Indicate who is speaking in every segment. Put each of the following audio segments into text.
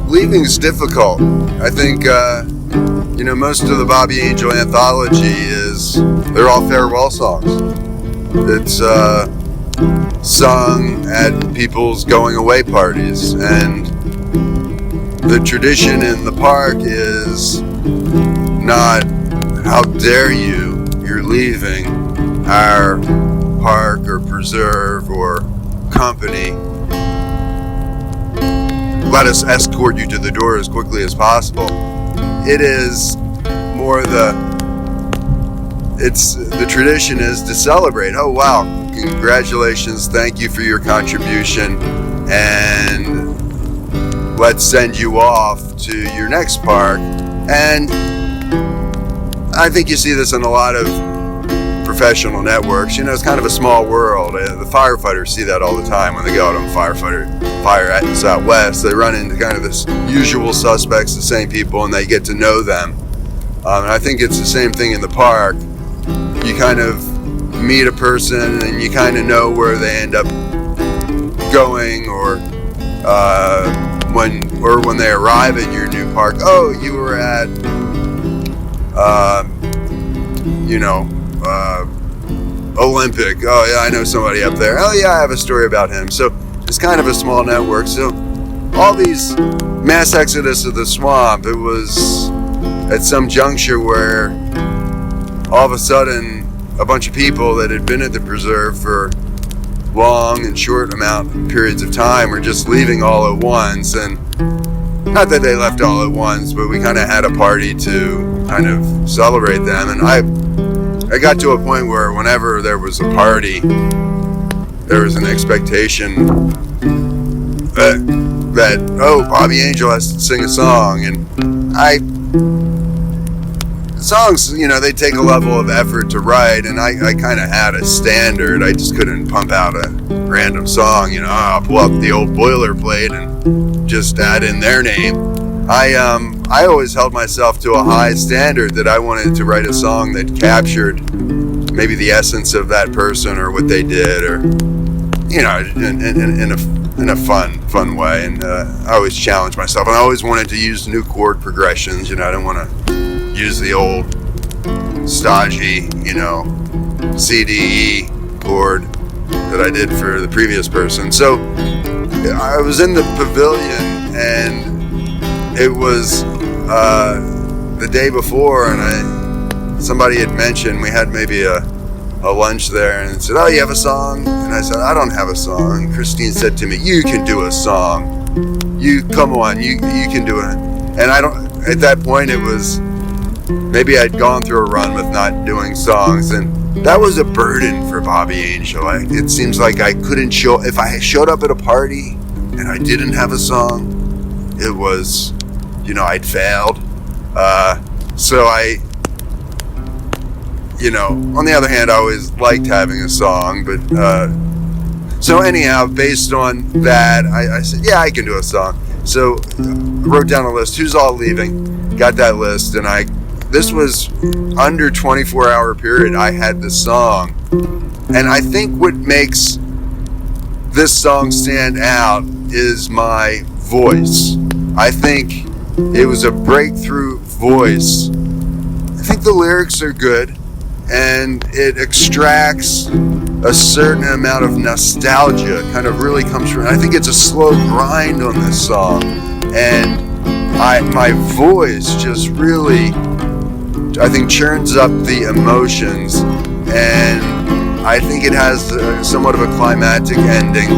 Speaker 1: leaving's difficult. I think, most of the Bobby Angel anthology they're all farewell songs. It's sung at people's going away parties, and the tradition in the park is not, how dare you're leaving our park or preserve or company. Let us escort you to the door as quickly as possible. It is more the tradition is to celebrate. Oh wow, congratulations, thank you for your contribution, and let's send you off to your next park. And I think you see this in a lot of professional networks. It's kind of a small world. The firefighters see that all the time when they go out on fire out west. They run into kind of this usual suspects, the same people, and they get to know them. And I think it's the same thing in the park. You kind of meet a person and you kind of know where they end up going, or when they arrive at your new park. Oh, you were at Olympic. Oh yeah, I know somebody up there. Oh yeah, I have a story about him. So it's kind of a small network. So all these mass exodus of the swamp, it was at some juncture where all of a sudden a bunch of people that had been at the preserve for long and short periods of time were just leaving all at once. And not that they left all at once, but we kind of had a party to kind of celebrate them. And I got to a point where whenever there was a party, there was an expectation that Bobby Angel has to sing a song. And songs, they take a level of effort to write, and I kind of had a standard. I just couldn't pump out a random song. I'll pull out the old boilerplate and just add in their name. I always held myself to a high standard, that I wanted to write a song that captured maybe the essence of that person or what they did, or in a fun way. And I always challenged myself, and I always wanted to use new chord progressions. I didn't want to use the old stodgy CDE chord that I did for the previous person. So I was in the pavilion, and it was the day before, and somebody had mentioned we had maybe a lunch there, and said, "Oh, you have a song?" And I said, "I don't have a song." And Christine said to me, "You can do a song. You come on, you can do it." And at that point, it was maybe I'd gone through a run with not doing songs, and that was a burden for Bobby Angel. It seems like I couldn't if I showed up at a party and I didn't have a song, it was, I'd failed. So on the other hand, I always liked having a song, but, so anyhow, based on that, I said, yeah, I can do a song. So I wrote down a list, who's all leaving, got that list, and this was under 24-hour period, I had the song. And I think what makes this song stand out is my voice. I think it was a breakthrough voice. I think the lyrics are good, and it extracts a certain amount of nostalgia, kind of really comes from. I think it's a slow grind on this song, and my voice just really, I think, churns up the emotions, and I think it has somewhat of a climactic ending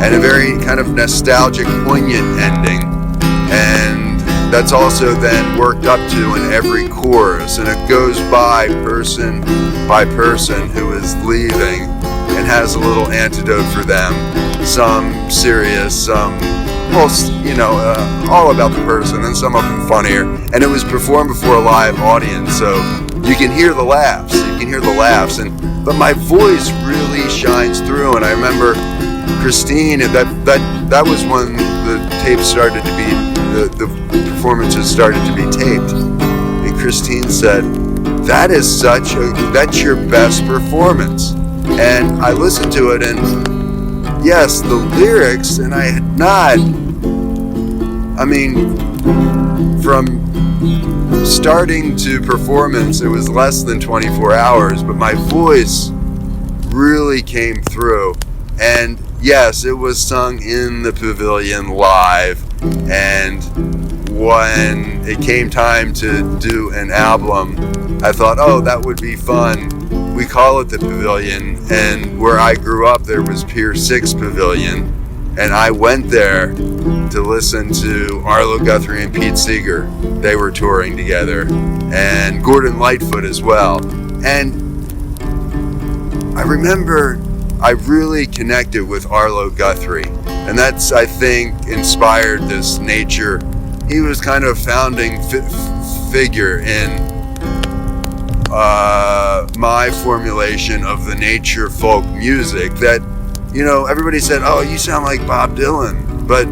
Speaker 1: and a very kind of nostalgic, poignant ending, and that's also then worked up to in every chorus, and it goes by person who is leaving and has a little antidote for them, some serious, some all about the person, and some of them funnier. And it was performed before a live audience, so you can hear the laughs. But my voice really shines through. And I remember Christine, that was when the tapes started to be, the performances started to be taped. And Christine said, that's your best performance. And I listened to it, and yes, the lyrics, and I had not I mean, from starting to performance, it was less than 24 hours, but my voice really came through. And yes, it was sung in the pavilion live. And when it came time to do an album, I thought, oh, that would be fun. We call it the Pavilion, and where I grew up, there was Pier 6 Pavilion, and I went there to listen to Arlo Guthrie and Pete Seeger. They were touring together, and Gordon Lightfoot as well. And I remember I really connected with Arlo Guthrie, and that's, I think, inspired this nature. He was kind of a founding figure in my formulation of the nature folk music that, you know, everybody said, oh, you sound like Bob Dylan. But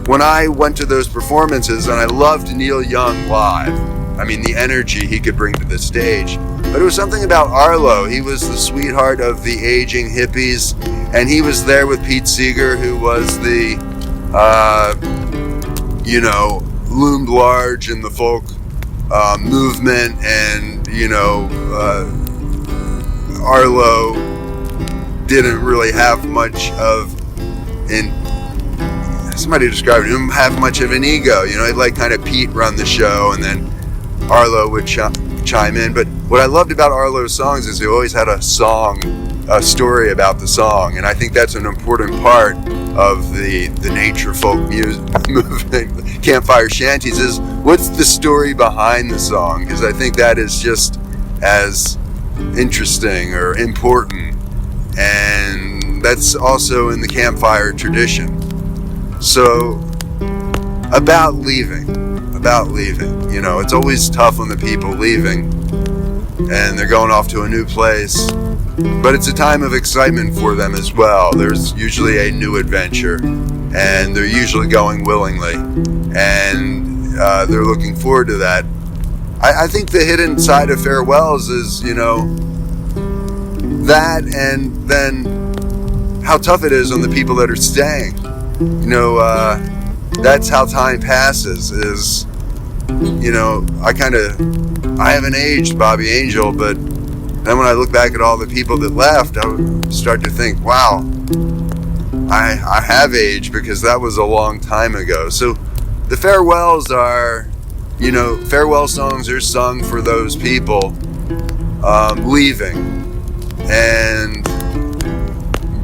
Speaker 1: when I went to those performances, and I loved Neil Young live, I mean, the energy he could bring to the stage. But it was something about Arlo. He was the sweetheart of the aging hippies, and he was there with Pete Seeger, who was the, you know, loomed large in the folk movement, and, you know, Arlo didn't really have much of somebody described him, have much of an ego. You know, he'd let kind of Pete run the show, and then Arlo would chime in. But what I loved about Arlo's songs is he always had a story about the song, and I think that's an important part of the nature folk movement. Campfire shanties is, what's the story behind the song? Because I think that is just as interesting or important, and that's also in the campfire tradition. So about leaving, you know, it's always tough on the people leaving and they're going off to a new place, but it's a time of excitement for them as well. There's usually a new adventure, and they're usually going willingly, and they're looking forward to that. I think the hidden side of farewells is, you know, that, and then how tough it is on the people that are staying. You know, that's how time passes, is, you know, I haven't aged, Bobby Angel, but then when I look back at all the people that left, I would start to think, wow, I have aged, because that was a long time ago. So the farewells are, you know, farewell songs are sung for those people leaving.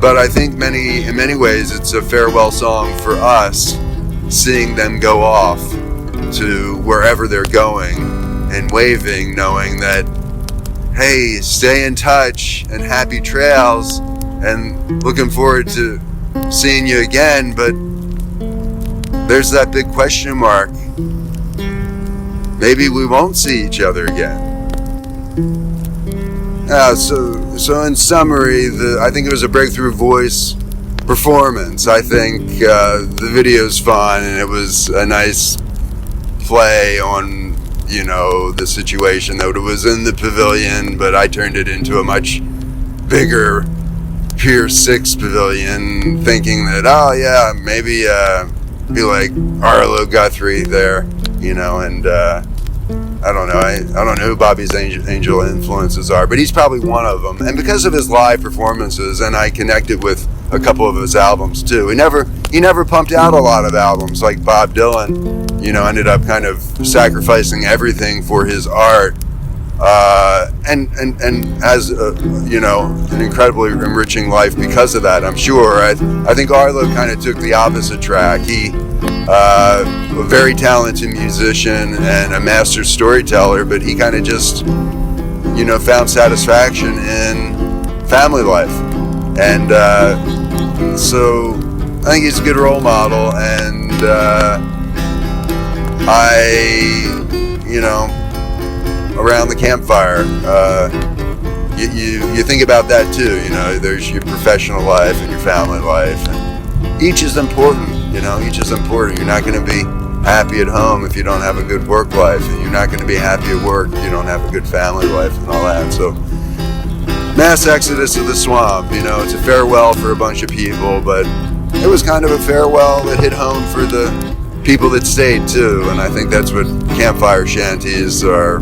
Speaker 1: But I think in many ways it's a farewell song for us, seeing them go off to wherever they're going and waving, knowing that, hey, stay in touch and happy trails, and looking forward to seeing you again. But there's that big question mark. Maybe we won't see each other again. So in summary, I think it was a breakthrough voice performance. I think the video's fun, and it was a nice play on, you know, the situation that it was in the pavilion, but I turned it into a much bigger Pier 6 Pavilion, thinking that, oh yeah, maybe be like Arlo Guthrie there, you know, and I don't know. I don't know who Bobby's angel influences are, but he's probably one of them. And because of his live performances, and I connected with a couple of his albums too. He never pumped out a lot of albums like Bob Dylan. You know, ended up kind of sacrificing everything for his art, and has you know, an incredibly enriching life because of that, I'm sure. I think Arlo kind of took the opposite track. He a very talented musician and a master storyteller, but he kind of just, you know, found satisfaction in family life. And so I think he's a good role model, and you know, around the campfire, you think about that too. You know, there's your professional life and your family life, and each is important. You know, each is important. You're not going to be happy at home if you don't have a good work life, and you're not going to be happy at work if you don't have a good family life and all that. So, mass exodus of the swamp. You know, it's a farewell for a bunch of people, but it was kind of a farewell that hit home for the people that stayed too, and I think that's what campfire shanties are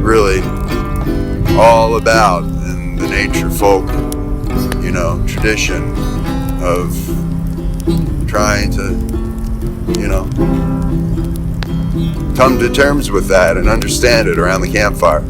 Speaker 1: really all about, in the nature folk, tradition of trying to, come to terms with that and understand it around the campfire.